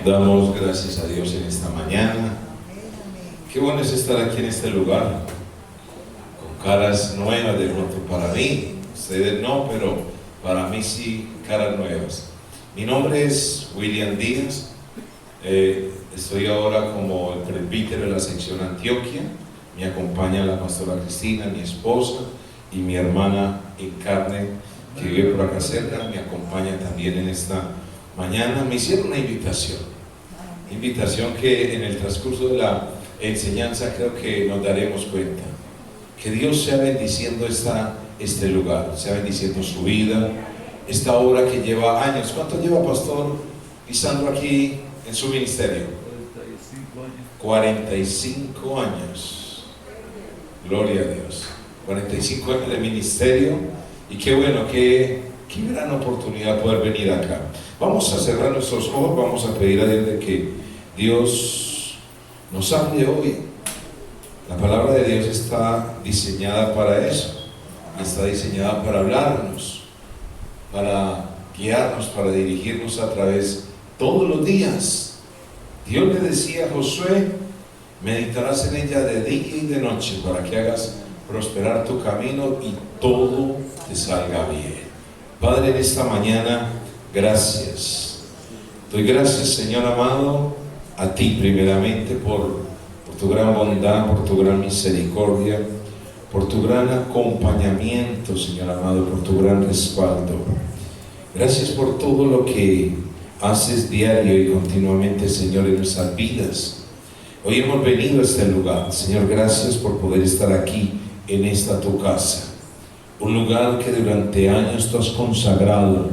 Damos gracias a Dios en esta mañana. Qué bueno es estar aquí en este lugar, con caras nuevas de pronto para mí. Ustedes no, pero para mí sí, caras nuevas. Mi nombre es William Díaz. Estoy ahora como el presbítero de la sección Antioquia. Me acompaña la pastora Cristina, mi esposa, y mi hermana en carne, que vive por acá cerca, me acompaña también en esta mañana. Me hicieron una invitación que en el transcurso de la enseñanza creo que nos daremos cuenta. Que Dios sea bendiciendo este lugar, sea bendiciendo su vida, esta obra que lleva años. ¿Cuánto lleva Pastor Lisandro aquí en su ministerio? 45 años. Gloria a Dios. 45 años de ministerio, y qué bueno, qué gran oportunidad poder venir acá. Vamos a cerrar nuestros ojos, vamos a pedir a Dios de que Dios nos hable hoy. La palabra de Dios está diseñada para eso, está diseñada para hablarnos, para guiarnos, para dirigirnos a través todos los días. Dios le decía a Josué: meditarás en ella de día y de noche para que hagas prosperar tu camino y todo te salga bien. Padre, en esta mañana, gracias. Doy gracias, Señor amado, a ti primeramente por tu gran bondad, por tu gran misericordia, por tu gran acompañamiento, Señor amado, por tu gran respaldo. Gracias por todo lo que haces diario y continuamente, Señor, en nuestras vidas. Hoy hemos venido a este lugar, Señor, gracias por poder estar aquí en esta tu casa, un lugar que durante años tú has consagrado,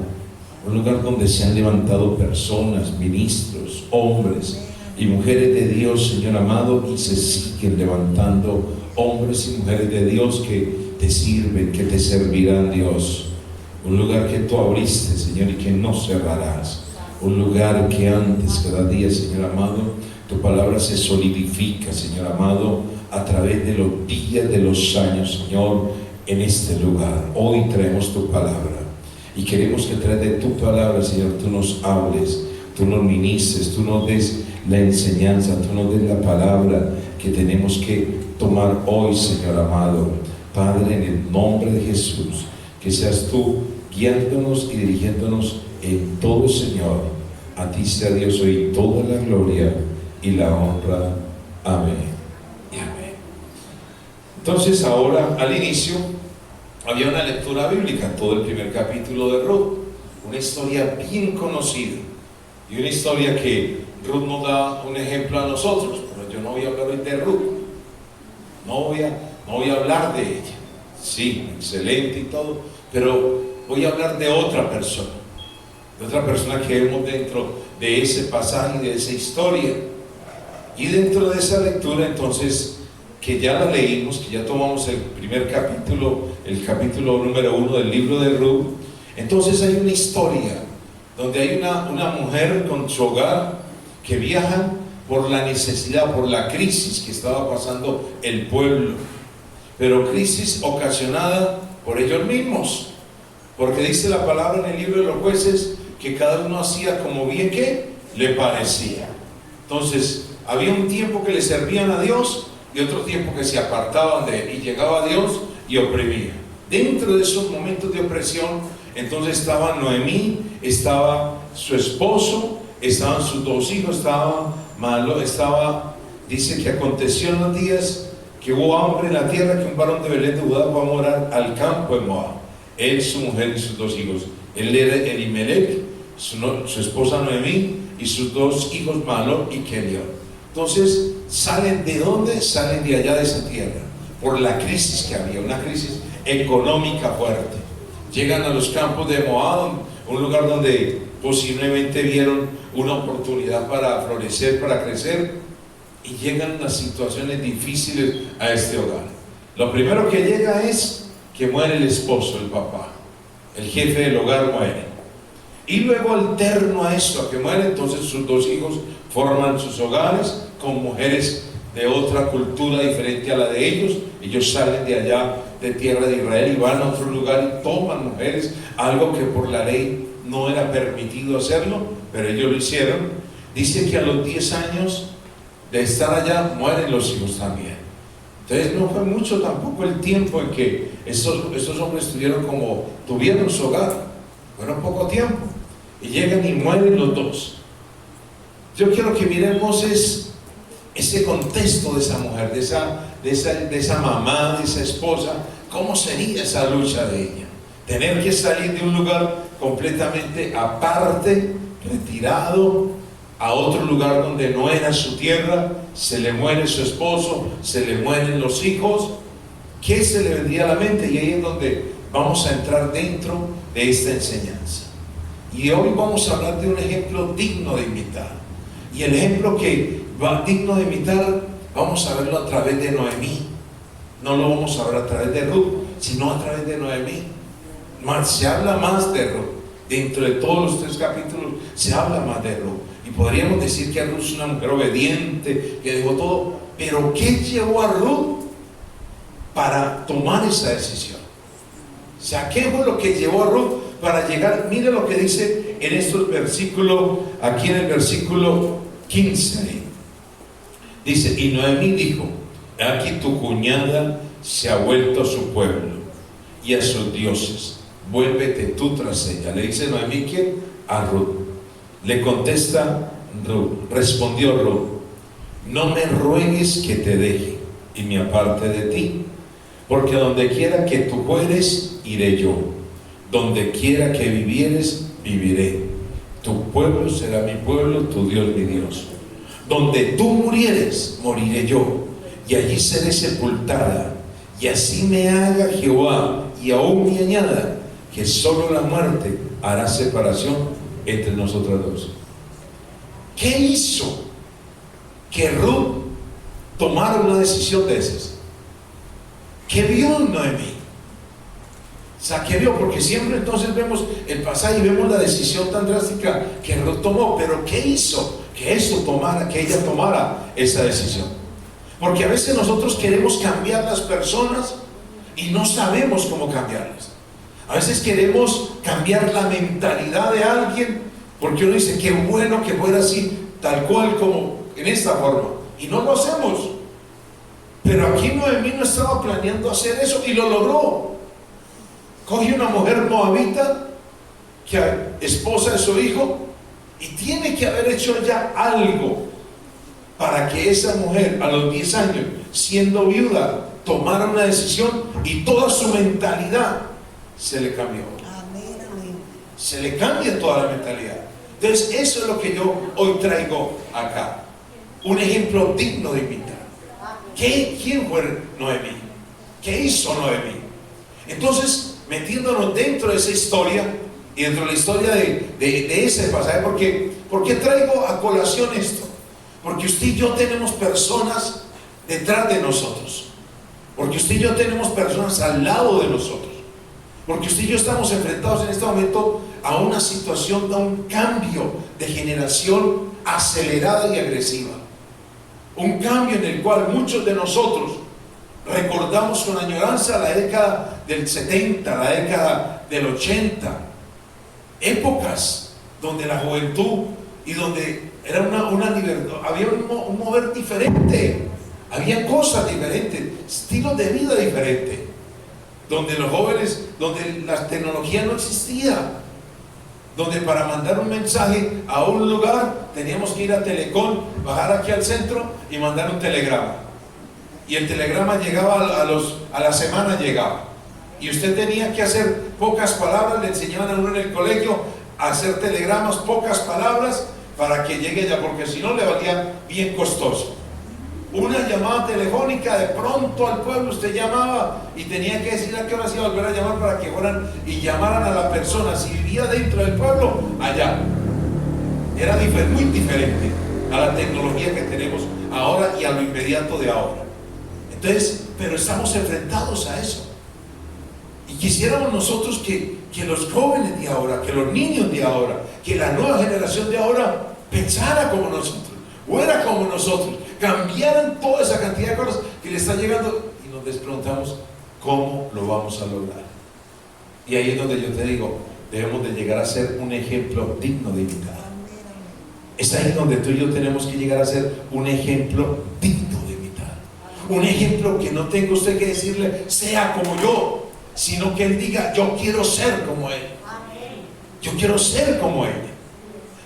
un lugar donde se han levantado personas, ministros, hombres y mujeres de Dios, Señor amado, y se siguen levantando hombres y mujeres de Dios que te sirven, que te servirán, Dios. Un lugar que tú abriste, Señor, y que no cerrarás. Un lugar que antes, cada día, Señor amado, tu palabra se solidifica, Señor amado, a través de los días, de los años, Señor, en este lugar. Hoy traemos tu palabra y queremos que a través de tu palabra, Señor, tú nos hables, tú nos ministres, tú nos des la enseñanza, tú nos des la palabra que tenemos que tomar hoy, Señor amado. Padre, en el nombre de Jesús, que seas tú guiándonos y dirigiéndonos en todo, Señor. A ti sea, Dios, hoy toda la gloria y la honra. Amén y amén. Entonces, ahora al inicio había una lectura bíblica, todo el primer capítulo de Ruth, una historia bien conocida y una historia que Ruth nos da un ejemplo a nosotros. Pero yo no voy a hablar hoy de Ruth, no voy a hablar de ella. Sí, excelente y todo, pero voy a hablar de otra persona que vemos dentro de ese pasaje, de esa historia. Y dentro de esa lectura, entonces, que ya la leímos, que ya tomamos el primer capítulo, el capítulo número 1 del libro de Ruth, entonces hay una historia donde hay una mujer con su hogar que viajan por la necesidad, por la crisis que estaba pasando el pueblo, pero crisis ocasionada por ellos mismos, porque dice la palabra en el libro de los Jueces que cada uno hacía como bien que le parecía. Entonces había un tiempo que le servían a Dios y otro tiempo que se apartaban de él, y llegaba a Dios y oprimía. Dentro de esos momentos de opresión, entonces estaba Noemí, estaba su esposo, estaban sus dos hijos, dice que aconteció en los días que hubo hambre en la tierra, que un varón de Belén de Judá fue a morar al campo de Moab, él, su mujer y sus dos hijos. Él era Elimelech, su esposa Noemí, y sus dos hijos Mahlón y Kelión. Entonces salen ¿de dónde? Salen de allá, de esa tierra, por la crisis que había, una crisis económica fuerte. Llegan a los campos de Moab, un lugar donde posiblemente vieron una oportunidad para florecer, para crecer, y llegan unas situaciones difíciles a este hogar. Lo primero que llega es que muere el esposo, el papá, el jefe del hogar muere. Y luego, alterno a esto, a que muere, entonces sus dos hijos forman sus hogares con mujeres de otra cultura diferente a la de ellos. Ellos salen de allá, de tierra de Israel, y van a otro lugar y toman mujeres, algo que por la ley no era permitido hacerlo, pero ellos lo hicieron. Dice que a los 10 años de estar allá mueren los hijos también. Entonces no fue mucho tampoco el tiempo en que estos hombres tuvieron su hogar. Fueron poco tiempo. Y llegan y mueren los dos. Yo quiero que miremos ese contexto de esa mujer, de esa mamá, de esa esposa. ¿Cómo sería esa lucha de ella? Tener que salir de un lugar completamente aparte, retirado, a otro lugar donde no era su tierra. Se le muere su esposo, se le mueren los hijos. ¿Qué se le vendría a la mente? Y ahí es donde vamos a entrar dentro de esta enseñanza. Y hoy vamos a hablar de un ejemplo digno de imitar. Y el ejemplo que va digno de imitar, vamos a verlo a través de Noemí. No lo vamos a ver a través de Ruth, sino a través de Noemí. Se habla más de Ruth. Dentro de todos los 3 capítulos se habla más de Ruth. Y podríamos decir que Ruth es una mujer obediente, que dejó todo. Pero ¿qué llevó a Ruth para tomar esa decisión? O sea, ¿qué fue lo que llevó a Ruth para llegar? Mire lo que dice en estos versículos, aquí en el versículo 15. Dice, y Noemí dijo, aquí tu cuñada se ha vuelto a su pueblo y a sus dioses. Vuélvete tú tras ella. Le dice Noemí, ¿quién? A Ruth. Le contesta Ruth, respondió Ruth, no me ruegues que te deje y me aparte de ti, porque donde quiera que tú fueres, iré yo, donde quiera que vivieres, viviré. Tu pueblo será mi pueblo, tu Dios mi Dios. Donde tú murieres, moriré yo, y allí seré sepultada. Y así me haga Jehová, y aún me añada, que solo la muerte hará separación entre nosotros dos. ¿Qué hizo que Ruth tomara una decisión de esas? ¿Qué vio Noemí? O sea, ¿qué vio? Porque siempre entonces vemos el pasaje y vemos la decisión tan drástica que Ruth tomó. Pero ¿qué hizo que ella tomara esa decisión? Porque a veces nosotros queremos cambiar las personas y no sabemos cómo cambiarlas. A veces queremos cambiar la mentalidad de alguien porque uno dice, qué bueno que fuera así, tal cual como en esta forma, y no lo hacemos. Pero aquí Noemí no estaba planeando hacer eso y lo logró. Coge una mujer moabita, que esposa de su hijo, y tiene que haber hecho ya algo para que esa mujer a los 10 años, siendo viuda, tomara una decisión y toda su mentalidad se le cambió. Amén, amén. Se le cambia toda la mentalidad. Entonces eso es lo que yo hoy traigo acá. Un ejemplo digno de imitar. ¿Quién fue Noemí? ¿Qué hizo Noemí? Entonces, metiéndonos dentro de esa historia y dentro de la historia de ese pasaje, ¿por qué traigo a colación esto? Porque usted y yo tenemos personas detrás de nosotros. Porque usted y yo tenemos personas al lado de nosotros. Porque usted y yo estamos enfrentados en este momento a una situación, a un cambio de generación acelerada y agresiva. Un cambio en el cual muchos de nosotros recordamos con añoranza la década del 70, la década del 80. Épocas donde la juventud y donde era una libertad, había un mover diferente, había cosas diferentes, estilos de vida diferentes. Donde los jóvenes, donde la tecnología no existía, donde para mandar un mensaje a un lugar teníamos que ir a Telecom, bajar aquí al centro y mandar un telegrama, y el telegrama llegaba a la semana llegaba, y usted tenía que hacer pocas palabras. Le enseñaban a uno en el colegio a hacer telegramas, pocas palabras, para que llegue ya, porque si no le valía bien costoso. Una llamada telefónica, de pronto al pueblo usted llamaba y tenía que decir a qué hora se iba a volver a llamar para que fueran y llamaran a la persona. Si vivía dentro del pueblo, allá. Era muy diferente a la tecnología que tenemos ahora y a lo inmediato de ahora. Entonces, pero estamos enfrentados a eso. Y quisiéramos nosotros que los jóvenes de ahora, que los niños de ahora, que la nueva generación de ahora pensara como nosotros, fuera como nosotros, cambiaran toda esa cantidad de cosas que le están llegando, y nos preguntamos cómo lo vamos a lograr. Y ahí es donde yo te digo, debemos de llegar a ser un ejemplo digno de imitar. Es ahí donde tú y yo tenemos que llegar a ser un ejemplo digno de imitar. Un ejemplo que no tenga usted que decirle, sea como yo, sino que él diga, yo quiero ser como él. Yo quiero ser como él.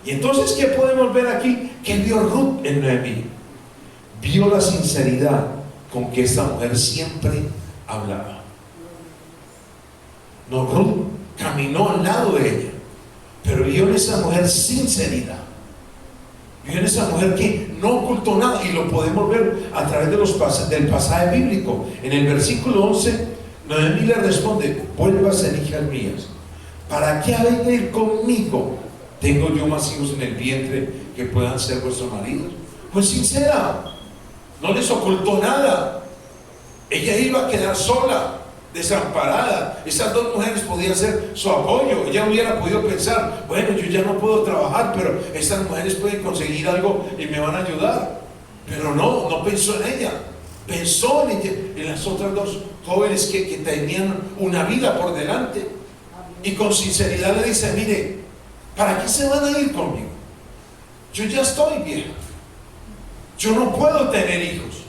Y entonces, ¿qué podemos ver aquí? ¿Qué vio Ruth en Noemí? Vio la sinceridad con que esta mujer siempre hablaba. No, Ruth caminó al lado de ella, pero vio en esa mujer sinceridad. Vio en esa mujer que no ocultó nada, y lo podemos ver a través de del pasaje bíblico. En el versículo 11, Noemí le responde, vuélvase, hijas mías, ¿para qué habéis de ir conmigo? Tengo yo más hijos en el vientre que puedan ser vuestros maridos. Pues sincera, no les ocultó nada. Ella iba a quedar sola, desamparada. Esas dos mujeres podían ser su apoyo. Ella hubiera podido pensar, bueno, yo ya no puedo trabajar, pero estas mujeres pueden conseguir algo y me van a ayudar. Pero no pensó en ella. Pensó en ella, en las otras dos jóvenes que tenían una vida por delante. Y con sinceridad le dice, mire, ¿para qué se van a ir conmigo? Yo ya estoy vieja. Yo no puedo tener hijos.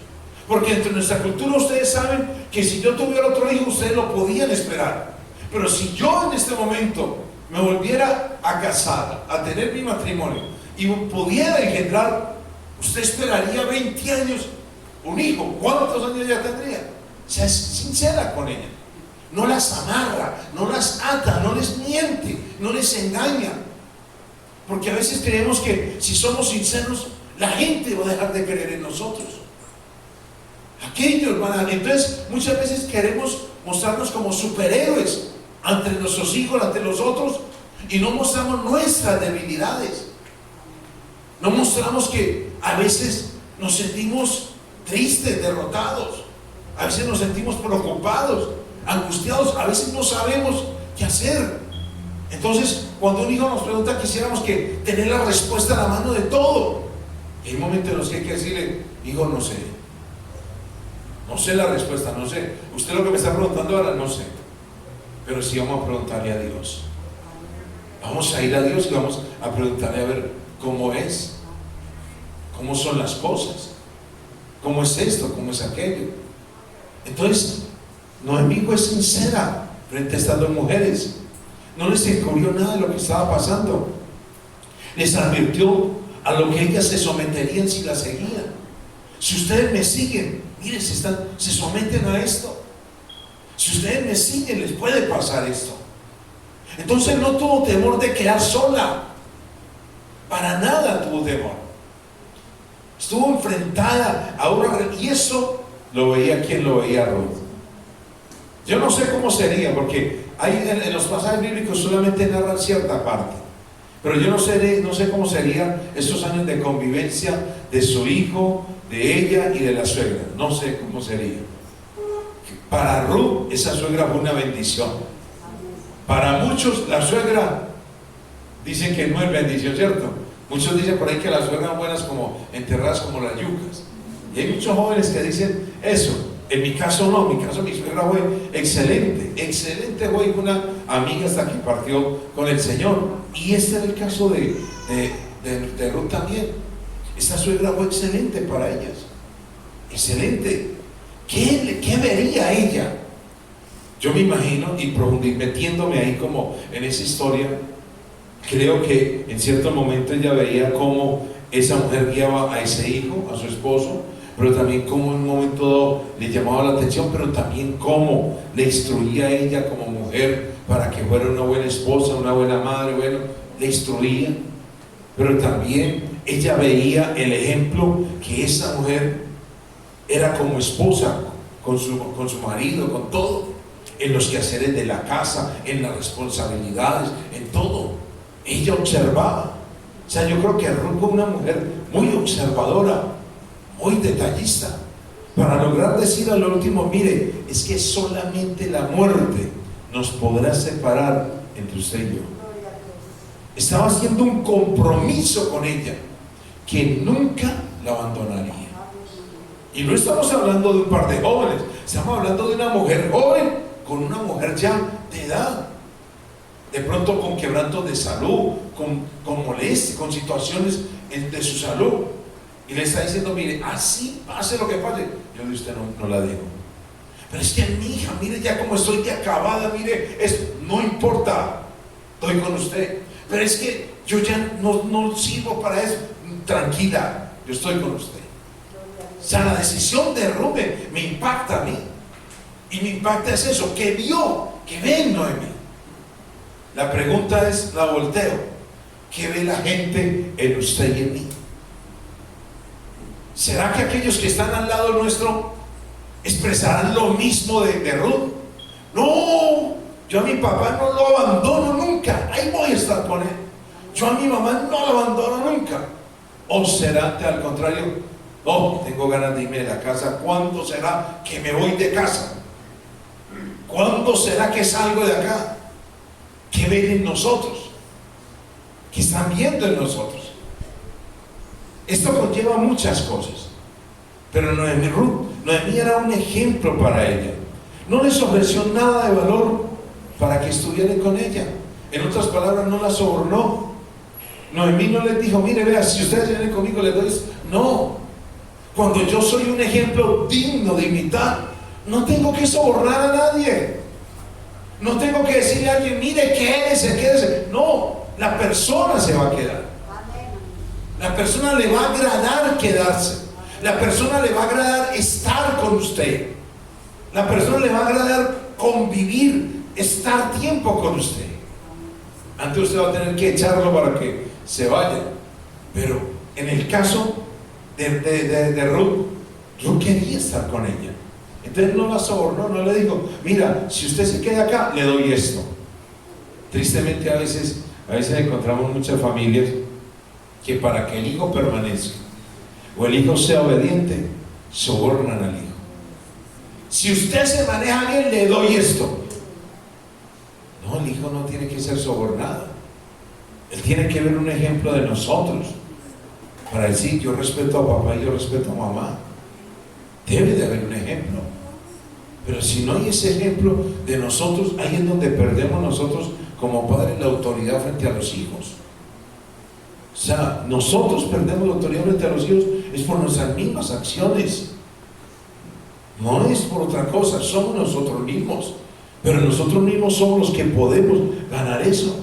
Porque entre nuestra cultura ustedes saben que si yo tuviera otro hijo, ustedes lo podían esperar. Pero si yo en este momento me volviera a casar, a tener mi matrimonio y pudiera engendrar, usted esperaría 20 años un hijo. ¿Cuántos años ya tendría? O sea, es sincera con ella. No las amarra, no las ata, no les miente, no les engaña. Porque a veces creemos que si somos sinceros, la gente va a dejar de creer en nosotros. Aquellos van a... Entonces, muchas veces queremos mostrarnos como superhéroes ante nuestros hijos, ante los otros, y no mostramos nuestras debilidades. No mostramos que a veces nos sentimos tristes, derrotados. A veces nos sentimos preocupados, angustiados. A veces no sabemos qué hacer. Entonces, cuando un hijo nos pregunta, quisiéramos que tener la respuesta a la mano de todo. Hay momentos en los que hay que decirle, hijo, no sé. No sé la respuesta, no sé. Usted lo que me está preguntando ahora, no sé. Pero sí vamos a preguntarle a Dios. Vamos a ir a Dios y vamos a preguntarle a ver cómo es, cómo son las cosas, cómo es esto, cómo es aquello. Entonces, Noemí fue sincera frente a estas dos mujeres. No les encubrió nada de lo que estaba pasando. Les advirtió a lo que ellas se someterían si la seguían. Si ustedes me siguen, miren, se someten a esto. Si ustedes me siguen, les puede pasar esto. Entonces no tuvo temor de quedar sola. Para nada tuvo temor. Estuvo enfrentada a una... Y eso lo veía, ¿quién lo veía? Ruth. Yo no sé cómo sería, porque ahí en los pasajes bíblicos solamente narran cierta parte. Pero yo no sé cómo serían estos años de convivencia de su hijo, de ella y de la suegra. No sé cómo sería. Para Ruth, esa suegra fue una bendición. Para muchos, la suegra dicen que no es bendición, ¿cierto? Muchos dicen por ahí que las suegras son buenas como enterradas como las yucas. Y hay muchos jóvenes que dicen eso. En mi caso no, en mi caso mi suegra fue excelente, fue una amiga hasta que partió con el Señor. Y este es el caso de Ruth también. Esta suegra fue excelente para ellas, excelente. ¿Qué vería ella? Yo me imagino, y metiéndome ahí como en esa historia, creo que en cierto momento ella veía cómo esa mujer guiaba a ese hijo, a su esposo, pero también cómo en un momento dado le llamaba la atención, pero también cómo le instruía a ella como mujer para que fuera una buena esposa, una buena madre. Bueno, le instruía, pero también ella veía el ejemplo que esa mujer era como esposa con su marido, con todo, en los quehaceres de la casa, en las responsabilidades, en todo. Ella observaba. O sea, yo creo que Ruth fue una mujer muy observadora, muy detallista, para lograr decir al último, mire, es que solamente la muerte nos podrá separar entre usted y yo. Estaba haciendo un compromiso con ella, que nunca la abandonaría. Y no estamos hablando de un par de jóvenes, estamos hablando de una mujer joven con una mujer ya de edad, de pronto con quebrantos de salud, con molestias, con situaciones de su salud y le está diciendo, mire, así pase lo que pase, yo de usted no la digo. Pero es que mi hija, mire ya como estoy de acabada, mire, no importa, estoy con usted. Pero es que yo ya no sirvo para eso. Tranquila, yo estoy con usted. O sea, la decisión de Rubén me impacta a mí. Y me impacta es eso, que vio, que ve en Noemí. La pregunta es, la volteo, ¿qué ve la gente en usted y en mí? ¿Será que aquellos que están al lado nuestro expresarán lo mismo de Ruth? No, yo a mi papá no lo abandono nunca, ahí voy a estar con él. Yo a mi mamá no lo abandono nunca. ¿O será al contrario? No, tengo ganas de irme de la casa. ¿Cuándo será que me voy de casa? ¿Cuándo será que salgo de acá? ¿Qué ven en nosotros? ¿Qué están viendo en nosotros? Esto conlleva muchas cosas. Pero Noemí era un ejemplo para ella. No les ofreció nada de valor para que estuvieran con ella. En otras palabras, no la sobornó. Noemí no les dijo, mire, vea, si ustedes vienen conmigo les doy eso. No. Cuando yo soy un ejemplo digno de imitar, no tengo que sobornar a nadie. No tengo que decirle a alguien, mire, quédese. No, la persona se va a quedar. La persona le va a agradar quedarse. La persona le va a agradar estar con usted. La persona le va a agradar convivir, estar tiempo con usted. Antes usted va a tener que echarlo para que se vaya. Pero en el caso de Ruth quería estar con ella. Entonces no la sobornó, no le dijo, mira, si usted se queda acá, le doy esto. Tristemente a veces encontramos muchas familias que para que el hijo permanezca o el hijo sea obediente, sobornan al hijo. Si usted se maneja bien, le doy esto. No, el hijo no tiene que ser sobornado. Él tiene que ver un ejemplo de nosotros para decir, yo respeto a papá y yo respeto a mamá. Debe de haber un ejemplo. Pero si no hay ese ejemplo de nosotros, ahí es donde perdemos nosotros como padres la autoridad frente a los hijos. O sea, nosotros perdemos la autoridad frente a los hijos es por nuestras mismas acciones. No es por otra cosa, somos nosotros mismos. Pero nosotros mismos somos los que podemos ganar eso.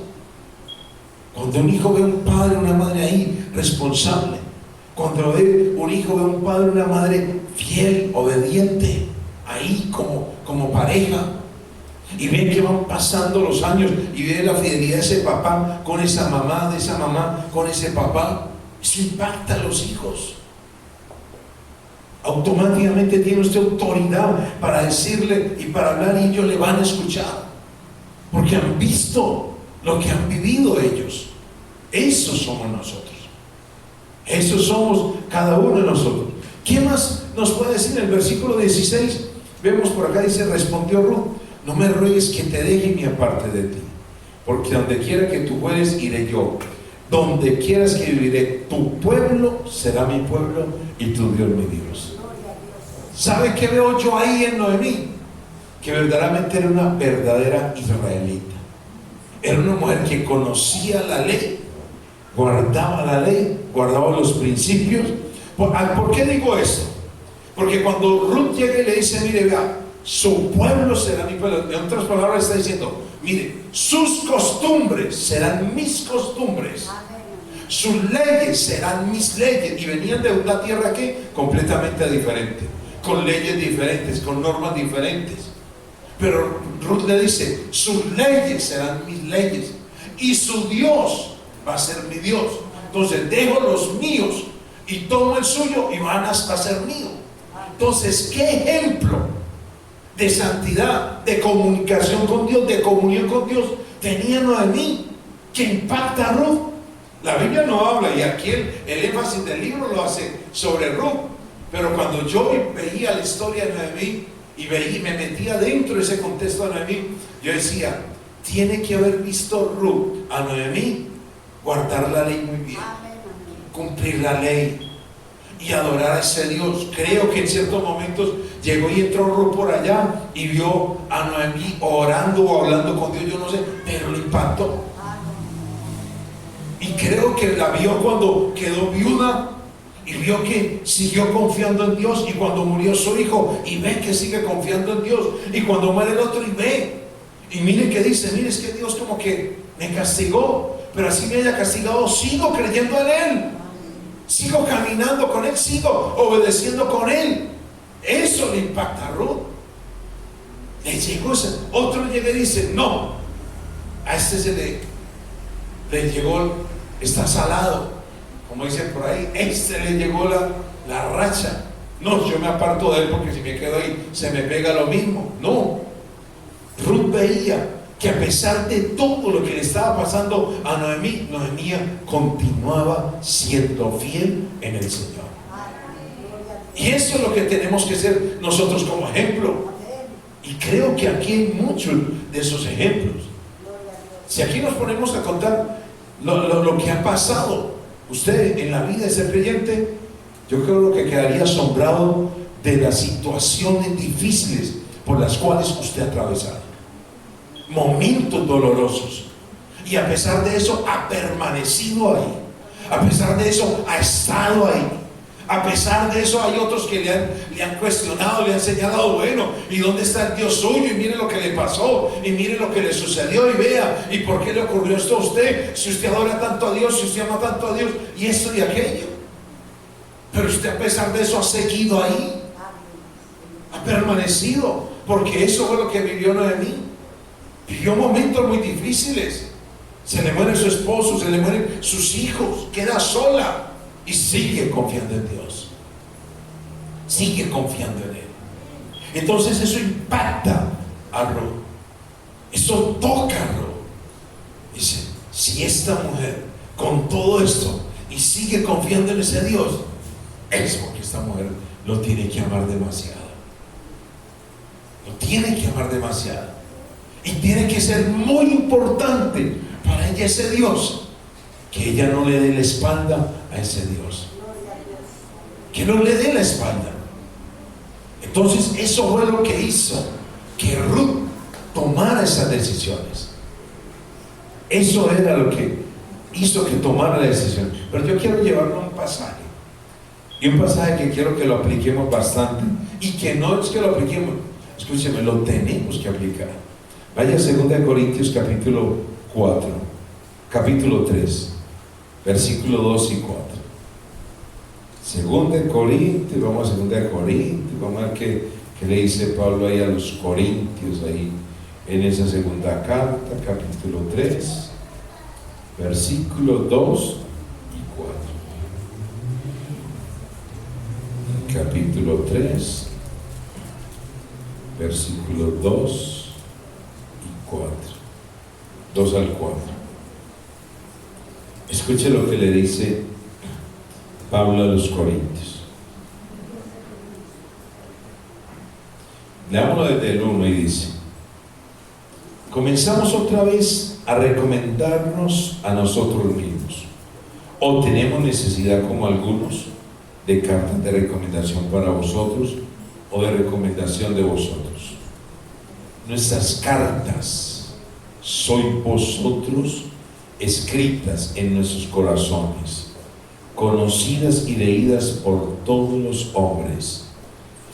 Cuando un hijo ve a un padre o una madre ahí responsable, cuando ve un hijo ve a un padre o una madre fiel, obediente, ahí como pareja, y ven que van pasando los años y ve la fidelidad de ese papá con esa mamá, de esa mamá con ese papá, eso impacta a los hijos. Automáticamente tiene usted autoridad para decirle y para hablar, y ellos le van a escuchar porque han visto lo que han vivido ellos. Esos somos nosotros, esos somos cada uno de nosotros. ¿Qué más nos puede decir en el versículo 16? Vemos por acá, dice, respondió Ruth, no me ruegues que te deje ni aparte de ti, porque donde quiera que tú fueres, iré yo. Donde quieras que viviré, tu pueblo será mi pueblo y tu Dios mi Dios. ¿Sabe qué veo yo ahí en Noemí? Que verdaderamente era una verdadera israelita. Era una mujer que conocía la ley, guardaba la ley, guardaba los principios. ¿Por qué digo esto? Porque cuando Ruth llega y le dice, mire, vea, su pueblo será mi pueblo. En otras palabras está diciendo, mire, sus costumbres serán mis costumbres. Sus leyes serán mis leyes. Y venían de una tierra que completamente diferente, con leyes diferentes, con normas diferentes. Pero Ruth le dice, sus leyes serán mis leyes y su Dios va a ser mi Dios. Entonces dejo los míos y tomo el suyo y van hasta ser mío. Entonces, ¿qué ejemplo de santidad, de comunicación con Dios, de comunión con Dios tenía Noemí que impacta a Ruth? La Biblia no habla, y aquí el énfasis del libro lo hace sobre Ruth. Pero cuando yo veía la historia de Noemí y me metía dentro de ese contexto de Noemí, yo decía, tiene que haber visto Ruth a Noemí guardar la ley muy bien, cumplir la ley y adorar a ese Dios. Creo que en ciertos momentos llegó y entró Ruth por allá y vio a Noemí orando o hablando con Dios, yo no sé, pero le impactó. Y creo que la vio cuando quedó viuda y vio que siguió confiando en Dios, y cuando murió su hijo y ve que sigue confiando en Dios, y cuando muere el otro y ve, y mire que dice, mire, es que Dios como que me castigó, pero así me haya castigado, sigo creyendo en Él, sigo caminando con Él, sigo obedeciendo con Él. Eso le impacta a Ruth. Le llegó ese. Otro llega y dice, no, a este le llegó, está salado, como dicen por ahí, le llegó la racha. No, yo me aparto de él porque si me quedo ahí se me pega lo mismo. No, Ruth veía que a pesar de todo lo que le estaba pasando a Noemí, Noemí continuaba siendo fiel en el Señor. Y eso es lo que tenemos que ser nosotros como ejemplo. Y creo que aquí hay muchos de esos ejemplos. Si aquí nos ponemos a contar lo que ha pasado usted en la vida de ser creyente, yo creo que quedaría asombrado de las situaciones difíciles por las cuales usted ha atravesado, momentos dolorosos, y a pesar de eso ha permanecido ahí, a pesar de eso ha estado ahí. A pesar de eso hay otros que le han cuestionado, le han señalado, bueno, ¿y dónde está el Dios suyo? Y mire lo que le pasó, y mire lo que le sucedió, y vea, ¿y por qué le ocurrió esto a usted? Si usted adora tanto a Dios, si usted ama tanto a Dios, y esto y aquello. Pero usted a pesar de eso ha seguido ahí, ha permanecido, porque eso fue lo que vivió Noemí. Vivió momentos muy difíciles. Se le muere su esposo, se le mueren sus hijos, queda sola. Y sigue confiando en Dios, sigue confiando en Él. Entonces eso impacta a Ruth, eso toca a Ruth. Dice, si esta mujer con todo esto y sigue confiando en ese Dios, es porque esta mujer lo tiene que amar demasiado, lo tiene que amar demasiado, y tiene que ser muy importante para ella ese Dios, que ella no le dé la espalda a ese Dios, que no le dé la espalda. Entonces eso fue lo que hizo que Ruth tomara esas decisiones. Eso era lo que hizo que tomara la decisión. Pero yo quiero llevarlo a un pasaje, y un pasaje que quiero que lo apliquemos bastante, y que no es que lo apliquemos, escúcheme, lo tenemos que aplicar. Vaya a 2 Corintios capítulo 4, capítulo 3, versículo 2 y 4. 2 Corintios, vamos a 2 Corintios, vamos a ver qué le dice Pablo ahí a los Corintios, ahí en esa segunda carta, capítulo 3, versículo 2 y 4. Capítulo 3, versículo 2 y 4. 2 al 4. Escuche lo que le dice Pablo a los Corintios. Leámoslo desde el 1 y dice: comenzamos otra vez a recomendarnos a nosotros mismos, o tenemos necesidad, como algunos, de cartas de recomendación para vosotros, o de recomendación de vosotros. Nuestras cartas sois vosotros, escritas en nuestros corazones, conocidas y leídas por todos los hombres,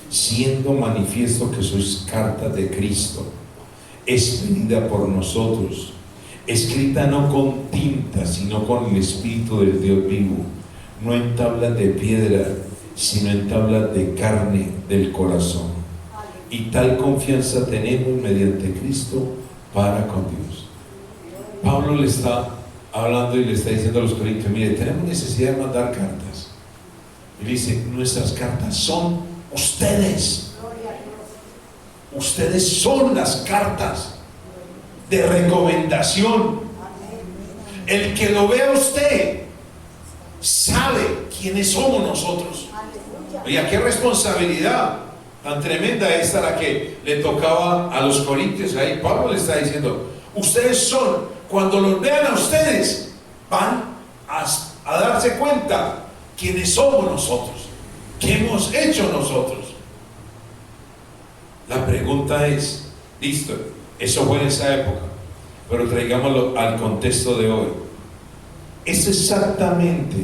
siendo manifiesto que sois cartas de Cristo, expedida por nosotros, escrita no con tinta, sino con el Espíritu del Dios vivo, no en tablas de piedra, sino en tablas de carne del corazón. Y tal confianza tenemos mediante Cristo para con Dios. Pablo le está hablando y le está diciendo a los corintios: mire, tenemos necesidad de mandar cartas. Y dice: nuestras cartas son ustedes. Ustedes son las cartas de recomendación. El que lo vea usted sabe quiénes somos nosotros. Oiga, qué responsabilidad tan tremenda esta la que le tocaba a los corintios. Ahí Pablo le está diciendo: ustedes son, cuando los vean a ustedes, van a darse cuenta quiénes somos nosotros, qué hemos hecho nosotros. La pregunta es, listo, eso fue en esa época, pero traigámoslo al contexto de hoy. Es exactamente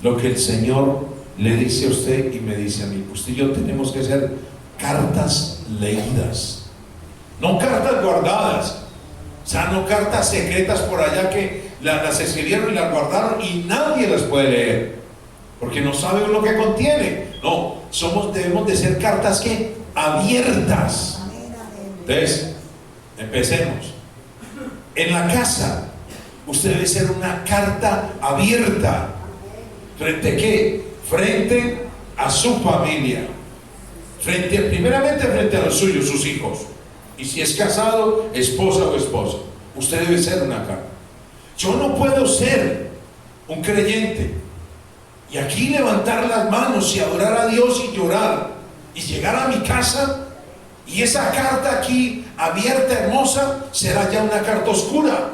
lo que el Señor le dice a usted y me dice a mí. Usted y yo tenemos que hacer cartas leídas, no cartas guardadas. O sea, no cartas secretas por allá que las escribieron y las guardaron y nadie las puede leer, porque no sabe lo que contiene. No, debemos de ser cartas que abiertas. Entonces, empecemos. En la casa, usted debe ser una carta abierta. ¿Frente a qué? Frente a su familia. Primeramente frente a los suyos, sus hijos. Y si es casado, esposa o esposo. Usted debe ser una carta. Yo no puedo ser un creyente y aquí levantar las manos y adorar a Dios y llorar y llegar a mi casa y esa carta aquí abierta, hermosa, será ya una carta oscura.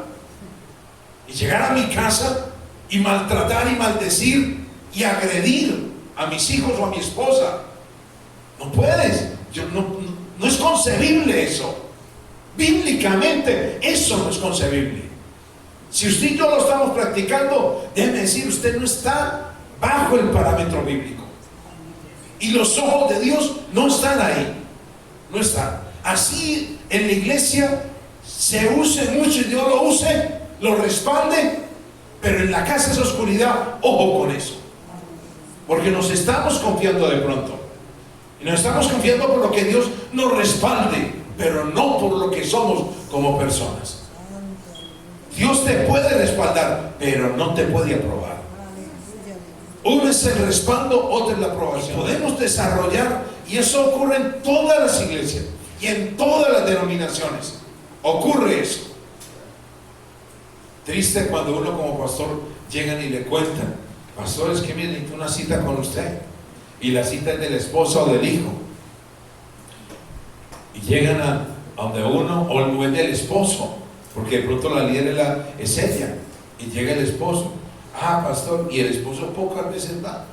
Y llegar a mi casa y maltratar y maldecir y agredir a mis hijos o a mi esposa. No puedes. No es concebible eso. Bíblicamente eso no es concebible. Si usted y yo lo estamos practicando, déjeme decir, usted no está bajo el parámetro bíblico. Y los ojos de Dios no están ahí. No están. Así en la iglesia se use mucho y Dios lo use, lo respalde, pero en la casa es oscuridad. Ojo con eso. Porque nos estamos confiando de pronto. Y nos estamos confiando por lo que Dios nos respalde, pero no por lo que somos como personas. Dios te puede respaldar, pero no te puede aprobar. Uno es el respaldo, otro es la aprobación. Podemos desarrollar, y eso ocurre en todas las iglesias y en todas las denominaciones. Ocurre eso. Triste cuando uno como pastor llegan y le cuentan: pastor, es que viene una cita con usted, y la cita es de la esposa o del hijo. Y llegan a donde uno, o no es del esposo, porque de pronto la líder es ella, y llega el esposo. Ah, pastor, y el esposo pocas veces va.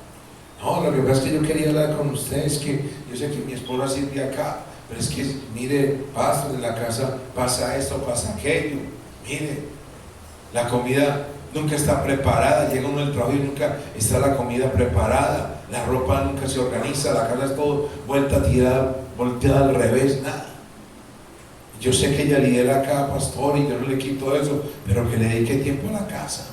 No, lo que pasa es que yo quería hablar con usted, es que yo sé que mi esposa sirve acá, pero es que, mire, pastor, en la casa pasa esto, pasa aquello. Mire, la comida nunca está preparada, llega uno del trabajo y nunca está la comida preparada, la ropa nunca se organiza, la casa es todo vuelta tirada, volteada al revés, nada. Yo sé que ella lidera acá, pastor, y yo no le quito eso, pero que le dedique tiempo a la casa.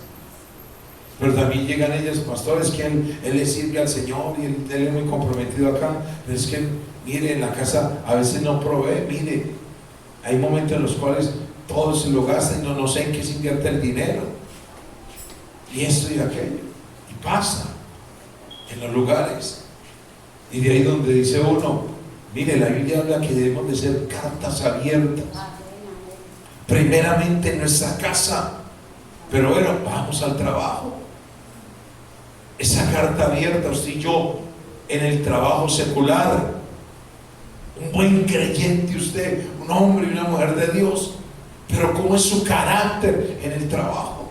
Pero también llegan ellas, pastores, que él le sirve al Señor y él es muy comprometido acá, pero es que, mire, en la casa a veces no provee. Mire, hay momentos en los cuales todo se lo gasta y no sé en qué se invierte el dinero, y esto y aquello, y pasa en los lugares. Y de ahí donde dice uno, mire, la Biblia habla que debemos de ser cartas abiertas, primeramente en nuestra casa, pero bueno, vamos al trabajo. Esa carta abierta, usted y yo, en el trabajo secular, un buen creyente usted, un hombre y una mujer de Dios, pero ¿cómo es su carácter en el trabajo?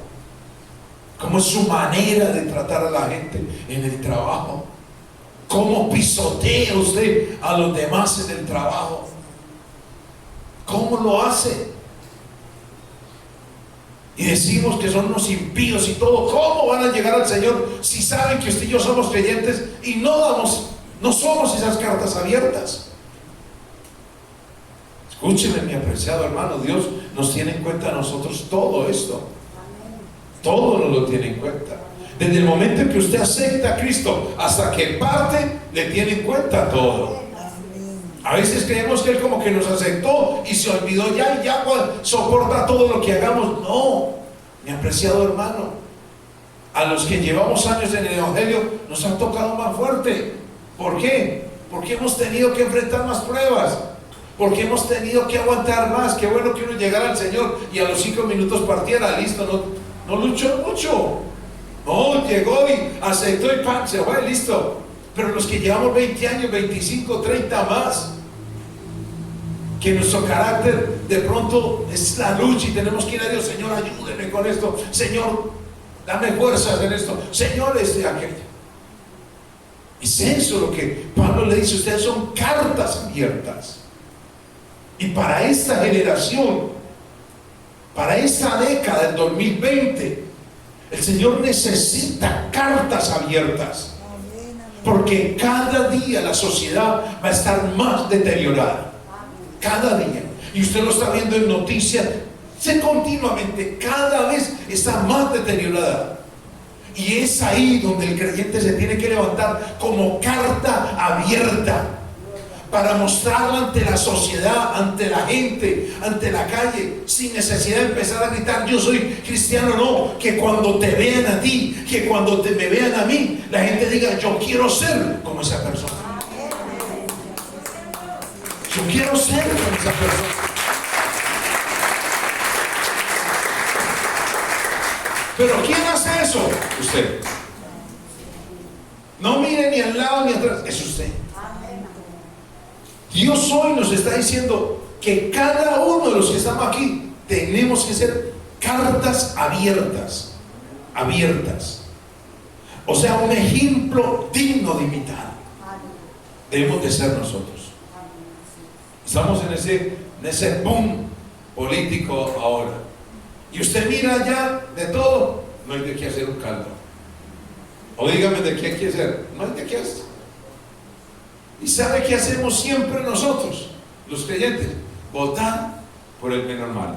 ¿Cómo es su manera de tratar a la gente en el trabajo? ¿Cómo pisotea usted a los demás en el trabajo? ¿Cómo lo hace? Y decimos que son unos impíos y todo. ¿Cómo van a llegar al Señor si saben que usted y yo somos creyentes y no somos esas cartas abiertas? Escúcheme, mi apreciado hermano, Dios nos tiene en cuenta a nosotros todo esto. Todo nos lo tiene en cuenta. Desde el momento en que usted acepta a Cristo hasta que parte, le tiene en cuenta todo. A veces creemos que Él como que nos aceptó y se olvidó ya, y ya soporta todo lo que hagamos. No, mi apreciado hermano, a los que llevamos años en el Evangelio nos han tocado más fuerte. ¿Por qué? Porque hemos tenido que enfrentar más pruebas, porque hemos tenido que aguantar más. Qué bueno que uno llegara al Señor y a los 5 minutos partiera, listo, no luchó mucho. No, llegó y aceptó y ¡pam!, se fue, listo. Pero los que llevamos 20 años, 25, 30 más, que nuestro carácter de pronto es la lucha y tenemos que ir a Dios: Señor, ayúdeme con esto, Señor, dame fuerzas en esto, Señor, esto y aquello. Es eso lo que Pablo le dice: ustedes son cartas abiertas. Y para esta generación, para esta década del 2020, El Señor necesita cartas abiertas, porque cada día la sociedad va a estar más deteriorada. Cada día. Y usted lo está viendo en noticias, continuamente, cada vez está más deteriorada. Y es ahí donde el creyente se tiene que levantar como carta abierta, para mostrarlo ante la sociedad, ante la gente, ante la calle, sin necesidad de empezar a gritar yo soy cristiano. No, que cuando te vean a ti, que cuando me vean a mí, la gente diga yo quiero ser como esa persona. Yo quiero ser como esa persona. Pero ¿quién hace eso? Usted. No mire ni al lado ni atrás, es usted. Dios hoy nos está diciendo que cada uno de los que estamos aquí tenemos que ser cartas abiertas, abiertas. O sea, un ejemplo digno de imitar. Debemos de ser nosotros. Estamos en ese boom político ahora. Y usted mira allá de todo, no hay de qué hacer un caldo. O dígame de qué hay que hacer, no hay de qué hacer. ¿Y sabe qué hacemos siempre nosotros, los creyentes? Votar por el menos malo.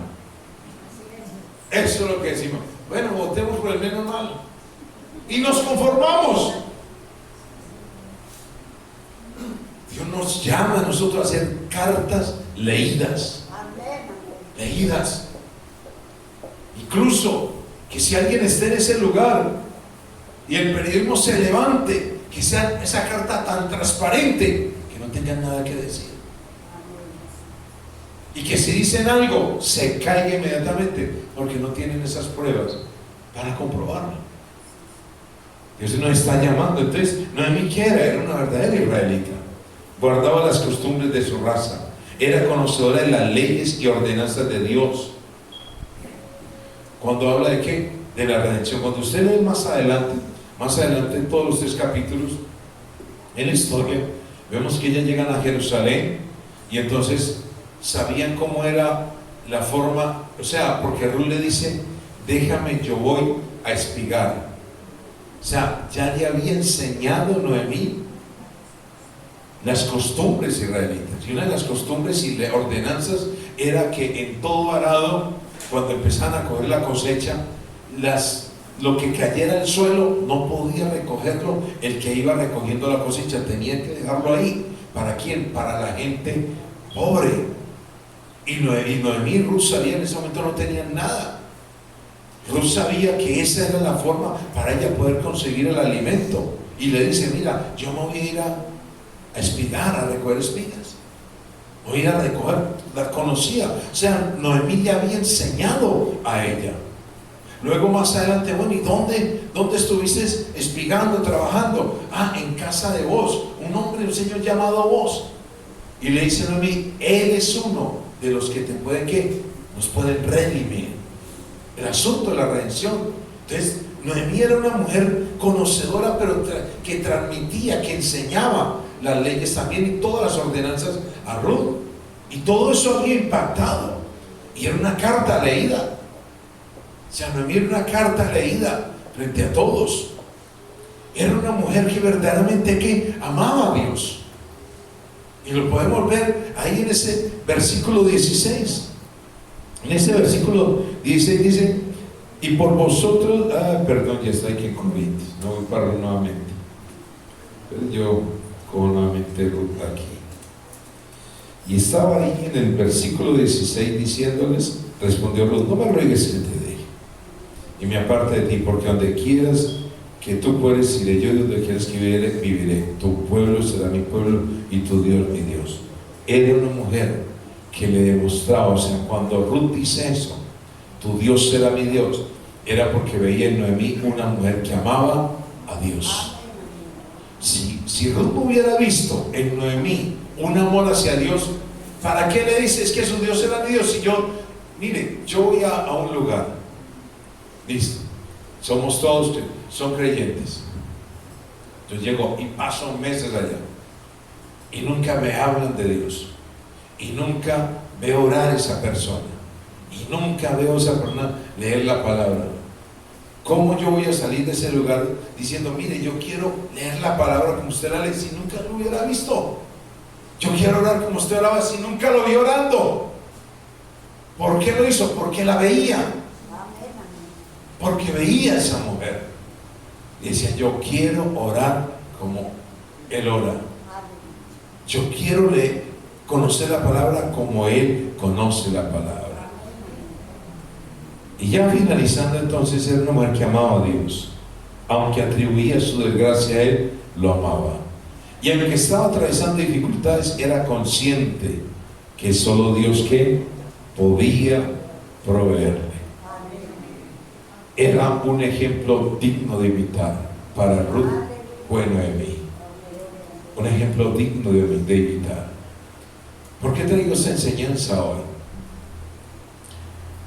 Eso es lo que decimos. Bueno, votemos por el menos malo. Y nos conformamos. Dios nos llama a nosotros a hacer cartas leídas. Leídas. Incluso que si alguien esté en ese lugar y el periodismo se levante, que sea esa carta tan transparente que no tengan nada que decir, y que si dicen algo se caiga inmediatamente porque no tienen esas pruebas para comprobarlo. Dios nos está llamando. Entonces Noemí, que era una verdadera israelita, guardaba las costumbres de su raza, era conocedora de las leyes y ordenanzas de Dios. Cuando habla de qué, de la redención, cuando usted lee más adelante en todos los 3 capítulos en la historia, vemos que ellas llegan a Jerusalén y entonces sabían cómo era la forma, o sea, porque Ruth le dice déjame, yo voy a espigar. O sea, ya le había enseñado Noemí las costumbres israelitas, y una de las costumbres y ordenanzas era que en todo arado, cuando empezaban a coger la cosecha, lo que cayera al suelo no podía recogerlo el que iba recogiendo la cosecha, tenía que dejarlo ahí. ¿Para quién? Para la gente pobre. Y Noemí y Ruth sabían, en ese momento no tenían nada. Ruth sabía que esa era la forma para ella poder conseguir el alimento, y le dice mira, yo me voy a ir a espigar, a recoger espigas, voy a ir a recoger. La conocía, o sea, Noemí le había enseñado a ella. Luego más adelante, bueno, ¿y dónde estuviste espigando, trabajando? En casa de Boz, un hombre, un señor llamado Boz. Y le dice a Noemí, él es uno de los que nos pueden redimir. El asunto de la redención. Entonces, Noemí era una mujer conocedora, pero que transmitía, que enseñaba las leyes también y todas las ordenanzas a Ruth. Y todo eso había impactado. Y era una carta leída. O sea, Noemí era una carta leída frente a todos. Era una mujer que verdaderamente que amaba a Dios. Y lo podemos ver ahí en ese versículo 16. En ese versículo 16 dice, y por vosotros, perdón, ya estoy aquí en Corintios, no voy para nuevamente. Pero yo como nuevamente Ruth aquí. Y estaba ahí en el versículo 16 diciéndoles, respondió Ruth, no me ruegues que te deje y me aparte de ti, porque donde quieras que tú puedes iré yo, y donde quieras que viviré. Tu pueblo será mi pueblo y tu Dios mi Dios. Era una mujer que le demostraba, o sea, cuando Ruth dice eso, tu Dios será mi Dios, era porque veía en Noemí una mujer que amaba a Dios. Si Ruth no hubiera visto en Noemí un amor hacia Dios, ¿para qué le dices que su Dios será mi Dios? Si yo voy a un lugar, listo, somos todos, son creyentes, yo llego y paso meses allá y nunca me hablan de Dios, y nunca veo orar a esa persona, y nunca veo a esa persona leer la palabra. ¿Cómo yo voy a salir de ese lugar diciendo, mire, yo quiero leer la palabra como usted la lee si nunca lo hubiera visto? Yo quiero orar como usted oraba si nunca lo vi orando. ¿Por qué lo hizo? Porque la veía. Porque veía a esa mujer. Y decía, yo quiero orar como él ora. Yo quiero conocer la palabra como él conoce la palabra. Y ya finalizando entonces, era una mujer que amaba a Dios. Aunque atribuía su desgracia a él, lo amaba. Y aunque estaba atravesando dificultades, era consciente que solo Dios que podía proveerle. Era un ejemplo digno de imitar para Ruth fue Noemí. Un ejemplo digno de imitar. ¿Por qué traigo esta enseñanza hoy?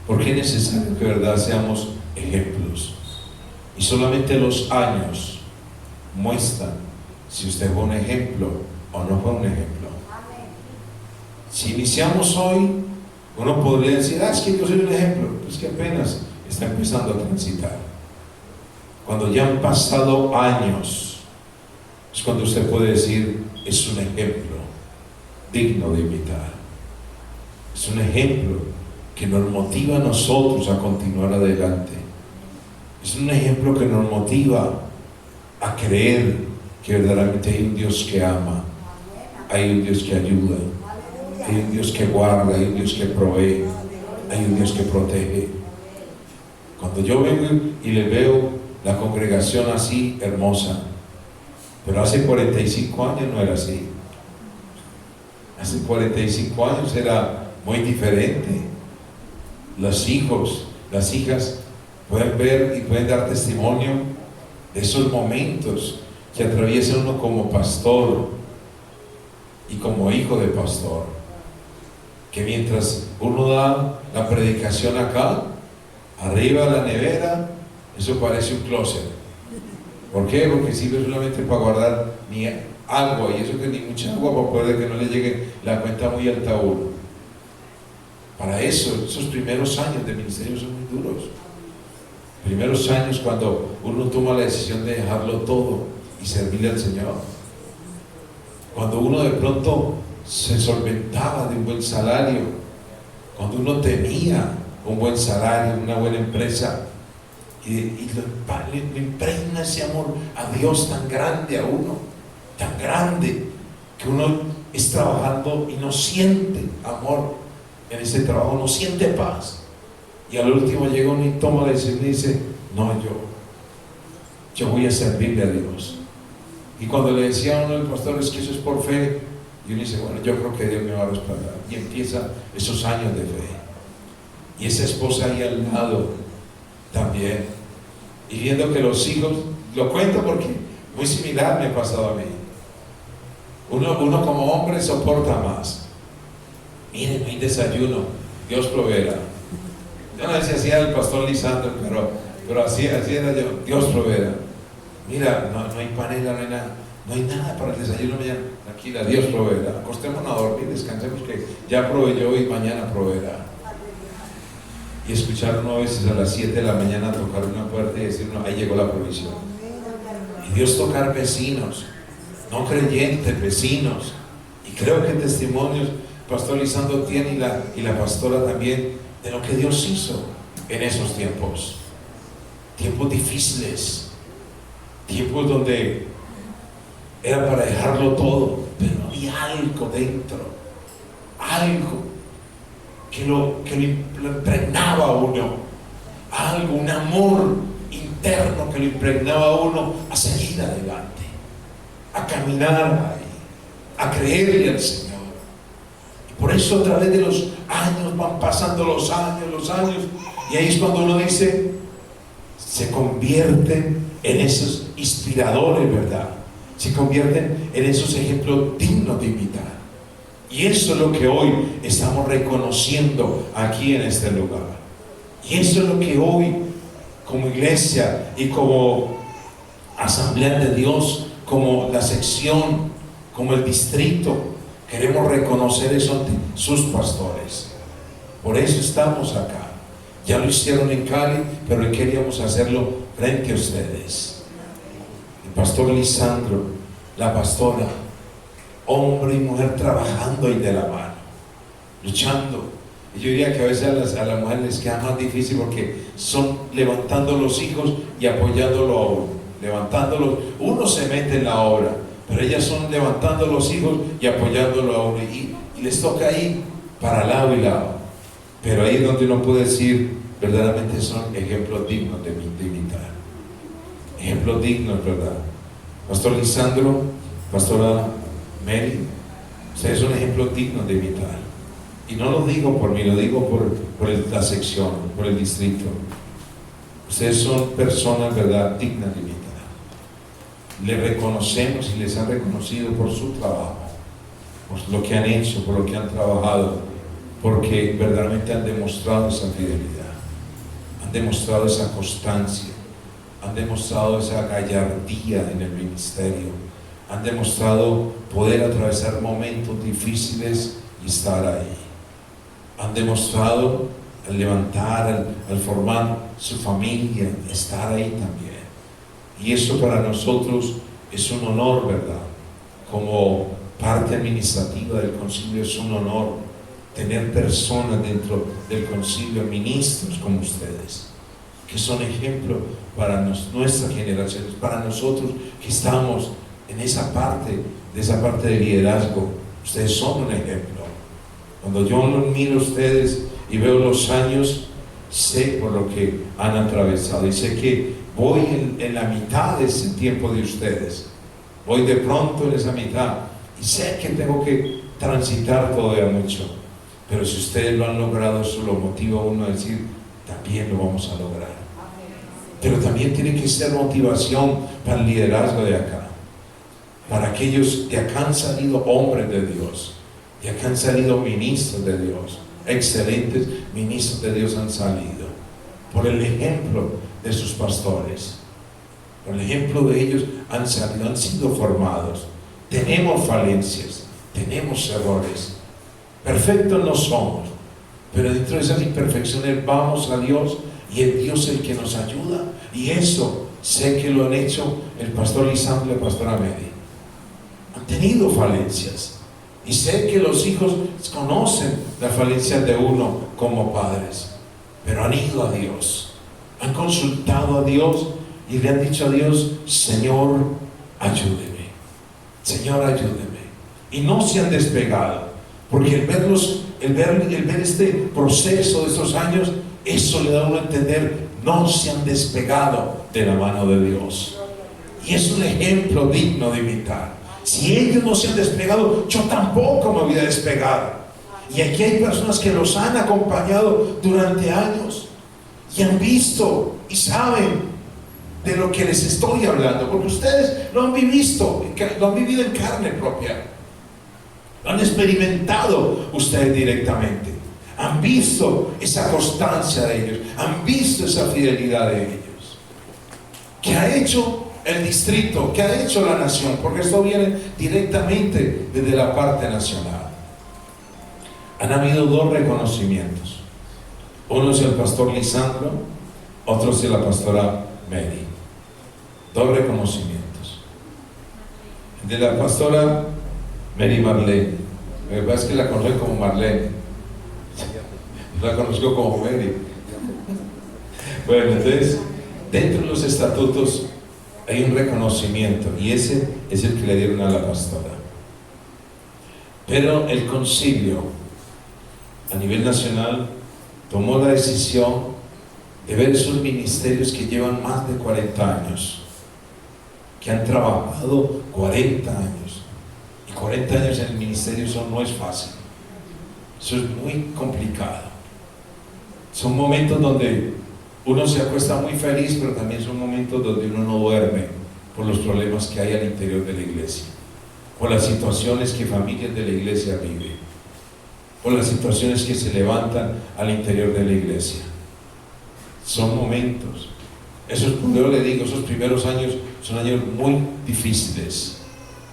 Porque es necesario que de verdad seamos ejemplos. Y solamente los años muestran si usted fue un ejemplo o no fue un ejemplo. Si iniciamos hoy, uno podría decir, es que yo soy un ejemplo. Pues que apenas está empezando a transitar. Cuando ya han pasado años, es cuando usted puede decir, es un ejemplo digno de imitar. Es un ejemplo que nos motiva a nosotros a continuar adelante. Es un ejemplo que nos motiva a creer que verdaderamente hay un Dios que ama, hay un Dios que ayuda, hay un Dios que guarda, hay un Dios que provee, hay un Dios que protege. Cuando yo vengo y le veo la congregación así hermosa, pero hace 45 años no era así. Hace 45 años era muy diferente. Los hijos, las hijas pueden ver y pueden dar testimonio de esos momentos que atraviesa uno como pastor y como hijo de pastor, que mientras uno da la predicación acá, arriba de la nevera, eso parece un closet. ¿Por qué? Porque sirve solamente para guardar ni agua, y eso que ni mucha agua, para poder que no le llegue la cuenta muy alta a uno. Para eso, esos primeros años de ministerio son muy duros. Primeros años cuando uno toma la decisión de dejarlo todo y servirle al Señor. Cuando uno de pronto se solventaba de un buen salario, cuando uno tenía un buen salario, una buena empresa, y le impregna ese amor a Dios tan grande a uno, tan grande, que uno es trabajando y no siente amor en ese trabajo, no siente paz. Y al último llega uno y toma la decisión y dice, no, yo voy a servirle a Dios. Y cuando le decía a uno del pastor, es que eso es por fe, y uno dice, bueno, yo creo que Dios me va a respaldar. Y empieza esos años de fe. Y esa esposa ahí al lado también. Y viendo que los hijos, lo cuento porque muy similar me ha pasado a mí. Uno como hombre soporta más. Miren, no hay desayuno, Dios proveerá. Yo no sé si hacía el pastor Lisandro, pero así era yo, Dios proveerá. Mira, no hay panela, no hay nada para el desayuno mañana. Tranquila, Dios proveerá. Acostémonos a dormir, descansemos que ya proveyó y mañana proveerá. Y escuchar uno a veces a las 7 de la mañana tocar una puerta y decir, no, ahí llegó la provisión. Y Dios tocar vecinos, no creyentes, vecinos. Y creo que testimonios Pastor Lisandro tiene y la pastora también de lo que Dios hizo en esos tiempos. Tiempos difíciles, tiempos donde era para dejarlo todo, pero había algo dentro, algo que lo impregnaba a uno, algo, un amor interno que lo impregnaba a uno a seguir adelante, a caminar ahí, a creerle al Señor. Y por eso a través de los años van pasando los años, y ahí es cuando uno dice, se convierten en esos inspiradores, ¿verdad? Se convierten en esos ejemplos dignos de imitar. Y eso es lo que hoy estamos reconociendo aquí en este lugar. Y eso es lo que hoy, como iglesia y como Asamblea de Dios, como la sección, como el distrito, queremos reconocer eso ante sus pastores. Por eso estamos acá. Ya lo hicieron en Cali, pero hoy queríamos hacerlo frente a ustedes. El pastor Lisandro, la pastora, hombre y mujer trabajando ahí de la mano, luchando. Y yo diría que a veces a las mujeres les queda más difícil porque son levantando los hijos y apoyándolo a uno, levantándolos. Uno se mete en la obra, pero ellas son levantando los hijos y apoyándolo a uno. Y les toca ahí para lado y lado. Pero ahí es donde uno puede decir, verdaderamente son ejemplos dignos de imitar. Ejemplos dignos, ¿verdad? Pastor Lisandro, pastora Mary, ustedes son ejemplos dignos de imitar. Y no lo digo por mí, lo digo por la sección, por el distrito. Ustedes son personas, ¿verdad?, dignas de imitar. Les reconocemos y les han reconocido por su trabajo, por lo que han hecho, por lo que han trabajado, porque verdaderamente han demostrado esa fidelidad, han demostrado esa constancia, han demostrado esa gallardía en el ministerio, han demostrado poder atravesar momentos difíciles y estar ahí. Han demostrado al levantar, al formar su familia, estar ahí también. Y eso para nosotros es un honor, ¿verdad? Como parte administrativa del concilio es un honor tener personas dentro del concilio, ministros como ustedes, que son ejemplo para nuestra generación, para nosotros que estamos en esa parte de liderazgo. Ustedes son un ejemplo. Cuando yo los miro a ustedes y veo los años, sé por lo que han atravesado y sé que voy en la mitad de ese tiempo de ustedes. Voy de pronto en esa mitad y sé que tengo que transitar todavía mucho. Pero si ustedes lo han logrado, eso lo motiva a uno a decir, también lo vamos a lograr. Pero también tiene que ser motivación para el liderazgo de acá. Para aquellos que acá han salido hombres de Dios. Y acá han salido ministros de Dios, excelentes ministros de Dios han salido, por el ejemplo de sus pastores, por el ejemplo de ellos han salido, han sido formados. Tenemos falencias, tenemos errores, perfectos no somos, pero dentro de esas imperfecciones vamos a Dios y es Dios el que nos ayuda, y eso sé que lo han hecho el pastor Lisandro y la pastora Mary. Han tenido falencias. Y sé que los hijos conocen las falencias de uno como padres, pero han ido a Dios, han consultado a Dios y le han dicho a Dios, Señor, ayúdeme, Señor, ayúdeme. Y no se han despegado, porque el ver este proceso de estos años, eso le da a uno a entender, no se han despegado de la mano de Dios. Y es un ejemplo digno de imitar. Si ellos no se han despegado, yo tampoco me voy a despegar. Y aquí hay personas que los han acompañado durante años y han visto y saben de lo que les estoy hablando, porque ustedes lo han vivido en carne propia, lo han experimentado ustedes directamente, han visto esa constancia de ellos, han visto esa fidelidad de ellos. ¿Qué ha hecho el distrito? ¿Qué ha hecho la nación? Porque esto viene directamente desde la parte nacional. Han habido dos reconocimientos. Uno es el pastor Lisandro, otro es la pastora Mary. Dos reconocimientos. El de la pastora Mary Marlene. Lo que pasa es que la conozco como Marlene. La conozco como Mary. Bueno, entonces, dentro de los estatutos hay un reconocimiento, y ese es el que le dieron a la pastora. Pero el concilio a nivel nacional tomó la decisión de ver esos ministerios que llevan más de 40 años, que han trabajado 40 años, y 40 años en el ministerio, eso no es fácil, eso es muy complicado. Son momentos donde uno se acuesta muy feliz, pero también son momentos donde uno no duerme por los problemas que hay al interior de la iglesia, por las situaciones que familias de la iglesia viven, por las situaciones que se levantan al interior de la iglesia. Son momentos. Yo le digo, esos primeros años son años muy difíciles.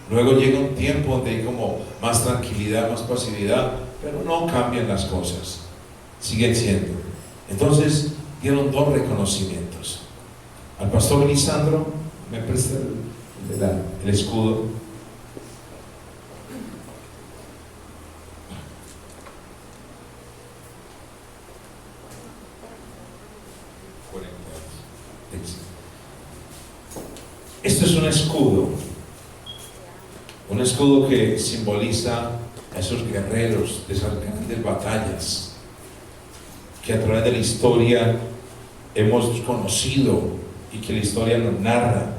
Luego llega un tiempo donde hay como más tranquilidad, más pasividad, pero no cambian las cosas, siguen siendo. Entonces, dieron dos reconocimientos Al pastor Lisandro, me presta el escudo. Esto es un escudo que simboliza a esos guerreros de esas grandes batallas que a través de la historia hemos conocido y que la historia nos narra.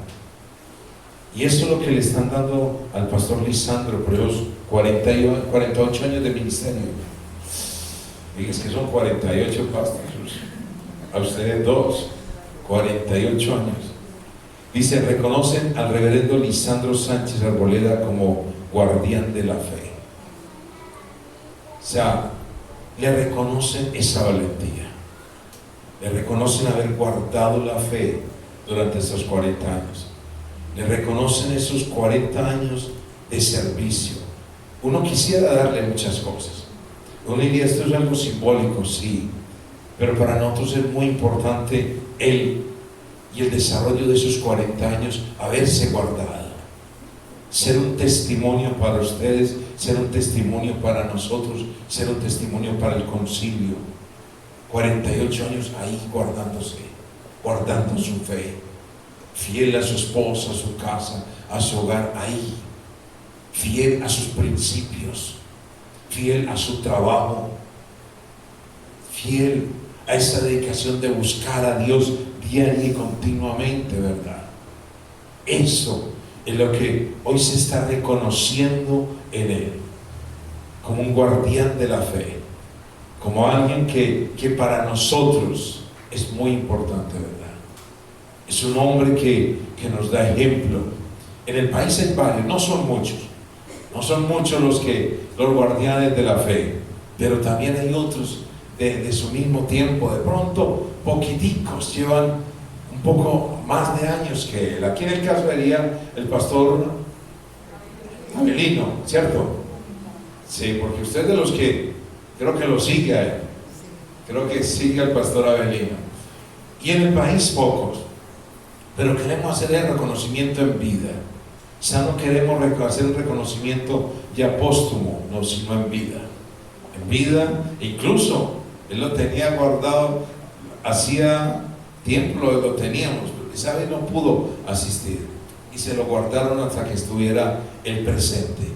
Y eso es lo que le están dando al pastor Lisandro por esos 48 años de ministerio. Y es que son 48 pastores, a ustedes dos, 48 años. Dice, reconocen al reverendo Lisandro Sánchez Arboleda como guardián de la fe. O sea, le reconocen esa valentía, le reconocen haber guardado la fe durante esos 40 años, le reconocen esos 40 años de servicio. Uno quisiera darle muchas cosas, uno diría, esto es algo simbólico, sí, pero para nosotros es muy importante él y el desarrollo de esos 40 años, haberse guardado, ser un testimonio para ustedes, ser un testimonio para nosotros, ser un testimonio para el concilio. 48 años ahí guardándose, guardando su fe, fiel a su esposa, a su casa, a su hogar, ahí, fiel a sus principios, fiel a su trabajo, fiel a esa dedicación de buscar a Dios diaria y continuamente, ¿verdad? Eso es lo que hoy se está reconociendo en él, como un guardián de la fe, como alguien que para nosotros es muy importante, ¿verdad? Es un hombre que nos da ejemplo. En el país hay varios, no son muchos los guardianes de la fe, pero también hay otros de su mismo tiempo, de pronto poquiticos, llevan un poco más de años que él. Aquí en el caso sería el pastor Avelino, ¿cierto? Sí, porque usted es de los que creo que lo sigue a él, creo que sigue al pastor Avelino. Y en el país pocos, pero queremos hacer el reconocimiento en vida. O sea, no queremos hacer un reconocimiento ya póstumo, no, sino en vida. En vida, incluso él lo tenía guardado, hacía tiempo lo teníamos, pero esa vez no pudo asistir y se lo guardaron hasta que estuviera el presente,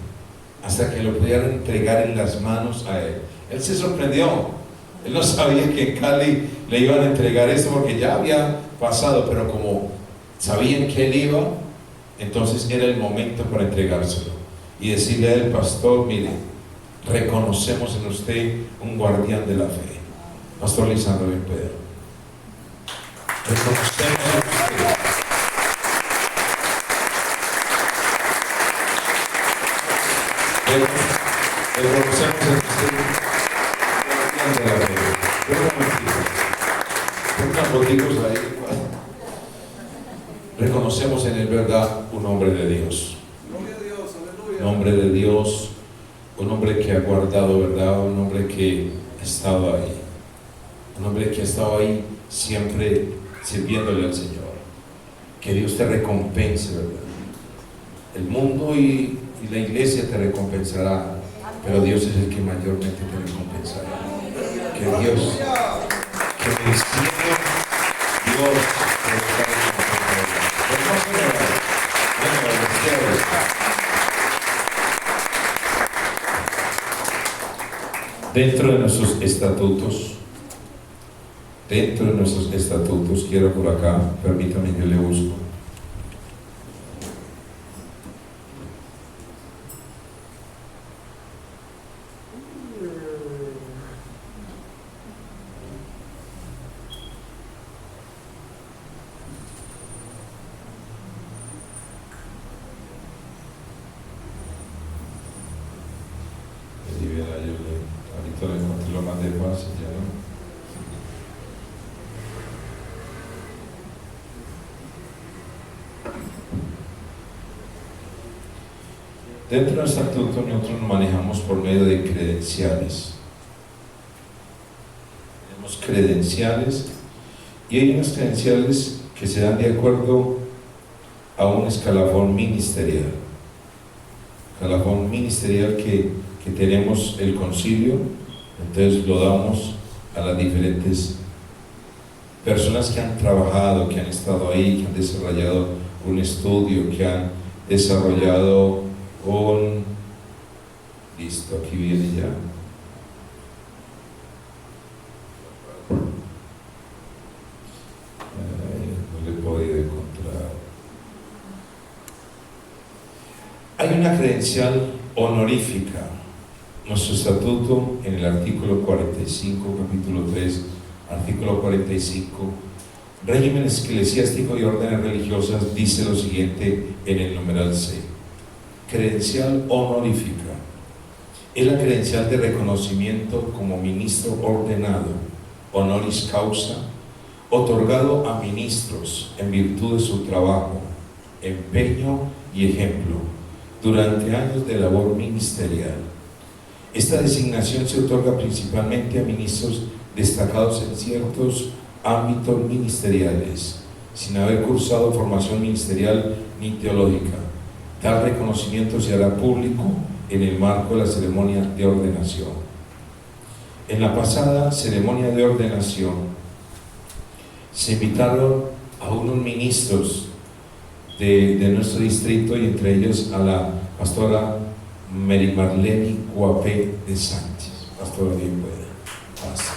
hasta que lo pudieran entregar en las manos a él. Él se sorprendió, él no sabía que en Cali le iban a entregar esto porque ya había pasado, pero como sabían que él iba, entonces era el momento para entregárselo y decirle al pastor, mire, reconocemos en usted un guardián de la fe. Pastor Lisandro, bien puede. Reconocemos en usted. Reconocemos en usted un guardián de la fe. Unos motivos ahí. Reconocemos en él, verdad, un hombre de Dios. Un hombre de Dios, un hombre que ha guardado, verdad, un hombre que ha estado ahí. Un hombre que ha estado ahí siempre sirviéndole al Señor. Que Dios te recompense, ¿verdad? El mundo y la iglesia te recompensará, pero Dios es el que mayormente te recompensará. Que Dios, que en el cielo Dios te recompensará. Dentro de nuestros estatutos, quiero por acá, permítame, yo le busco. Ahorita le encontré lo más de fácil, ya no. Dentro del estatuto nosotros nos manejamos por medio de credenciales. Tenemos credenciales y hay unas credenciales que se dan de acuerdo a un escalafón ministerial. Escalafón ministerial que tenemos el concilio, entonces lo damos a las diferentes personas que han trabajado, que han estado ahí, que han desarrollado un estudio, que han desarrollado un... Listo, aquí viene ya. No le he podido encontrar. Hay una credencial honorífica. Nuestro estatuto, en el artículo 45, capítulo 3, artículo 45, régimen eclesiástico y órdenes religiosas, dice lo siguiente en el numeral C. Credencial honorífica es la credencial de reconocimiento como ministro ordenado, honoris causa, otorgado a ministros en virtud de su trabajo, empeño y ejemplo durante años de labor ministerial. Esta designación se otorga principalmente a ministros destacados en ciertos ámbitos ministeriales, sin haber cursado formación ministerial ni teológica. Tal reconocimiento se hará público en el marco de la ceremonia de ordenación. En la pasada ceremonia de ordenación se invitaron a unos ministros de nuestro distrito, y entre ellos a la pastora Mary Marlene Guapé de Sánchez. Pastora, bien buena. Pasa.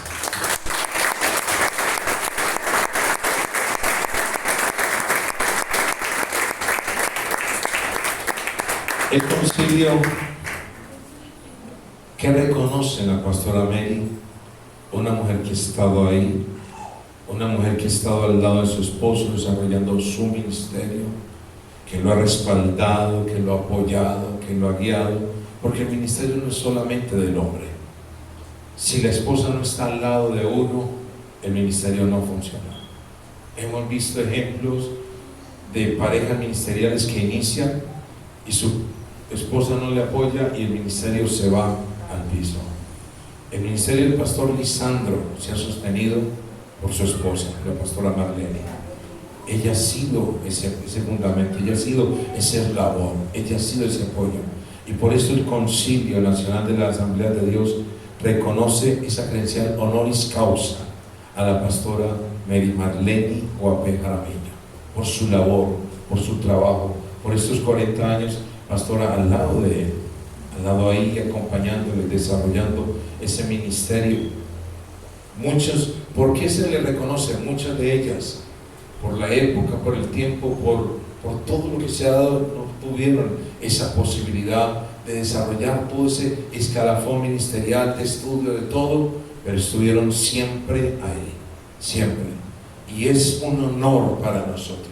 El concilio que reconoce a la pastora Mary, una mujer que ha estado ahí, una mujer que ha estado al lado de su esposo desarrollando su ministerio, que lo ha respaldado, que lo ha apoyado, que lo ha guiado, porque el ministerio no es solamente del hombre. Si la esposa no está al lado de uno, el ministerio no funciona. Hemos visto ejemplos de parejas ministeriales que inician y su esposa no le apoya y el ministerio se va al piso. El ministerio del pastor Lisandro se ha sostenido por su esposa, la pastora Marlene. Ella ha sido ese fundamento, ella ha sido ese eslabón, ella ha sido ese apoyo. Y por eso el Concilio Nacional de la Asamblea de Dios reconoce esa credencial honoris causa a la pastora Mary Marlene Guapé Jaramillo, por su labor, por su trabajo, por estos 40 años, pastora al lado de él, al lado ahí, acompañándole, desarrollando ese ministerio. Muchos, ¿por qué se le reconoce? Muchas de ellas, por la época, por el tiempo, por todo lo que se ha dado, no tuvieron esa posibilidad de desarrollar todo ese escalafón ministerial, de estudio, de todo, pero estuvieron siempre ahí, siempre. Y es un honor para nosotros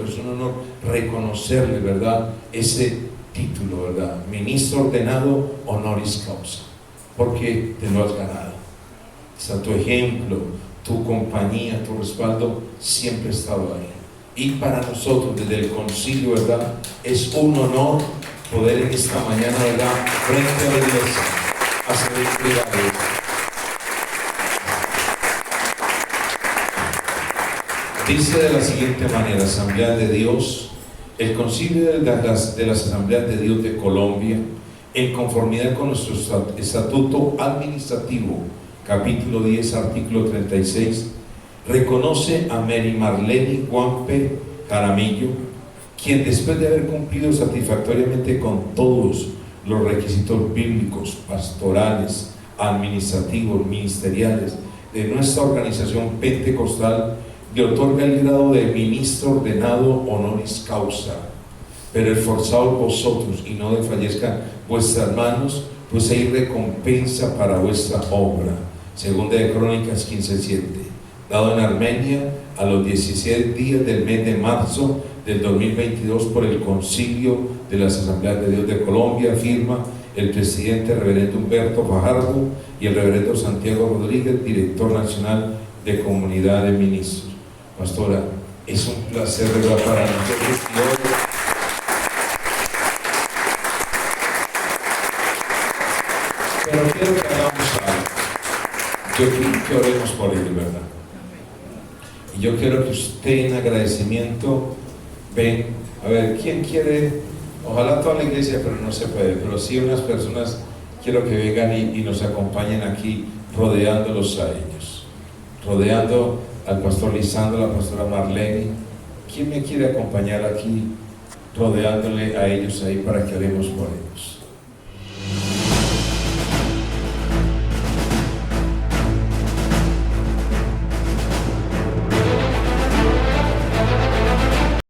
es un honor reconocerle, ¿verdad?, ese título, ¿verdad?, ministro ordenado honoris causa, porque te lo has ganado. Está tu ejemplo, tu compañía, tu respaldo siempre ha estado ahí. Y para nosotros desde el concilio, ¿verdad?, es un honor poder en esta mañana, ¿verdad?, frente a la iglesia hacer entrega de esto. Dice de la siguiente manera: Asamblea de Dios, el concilio de las Asambleas de Dios de Colombia, en conformidad con nuestro estatuto administrativo, capítulo 10, artículo 36, reconoce a Mary Marlene Guapé Jaramillo, quien después de haber cumplido satisfactoriamente con todos los requisitos bíblicos, pastorales, administrativos, ministeriales de nuestra organización pentecostal, le otorga el grado de ministro ordenado honoris causa. Pero esforzaos vosotros y no desfallezcan vuestras manos, pues hay recompensa para vuestra obra. Segunda de Crónicas 15:7, dado en Armenia a los 17 días del mes de marzo del 2022 por el Concilio de las Asambleas de Dios de Colombia, firma el presidente reverendo Humberto Fajardo y el reverendo Santiago Rodríguez, director nacional de Comunidad de Ministros. Pastora, es un placer, ¿verdad?, para nosotros. Pero quiero que hagamos algo. Yo quiero que oremos por ellos, ¿verdad? Y yo quiero que usted en agradecimiento, ven, a ver, ¿quién quiere? Ojalá toda la iglesia, pero no se puede, pero sí unas personas quiero que vengan y nos acompañen aquí, rodeándolos a ellos, rodeando al pastor Lisandro, a la pastora Marlene. ¿Quién me quiere acompañar aquí, rodeándole a ellos ahí para que oremos por ellos?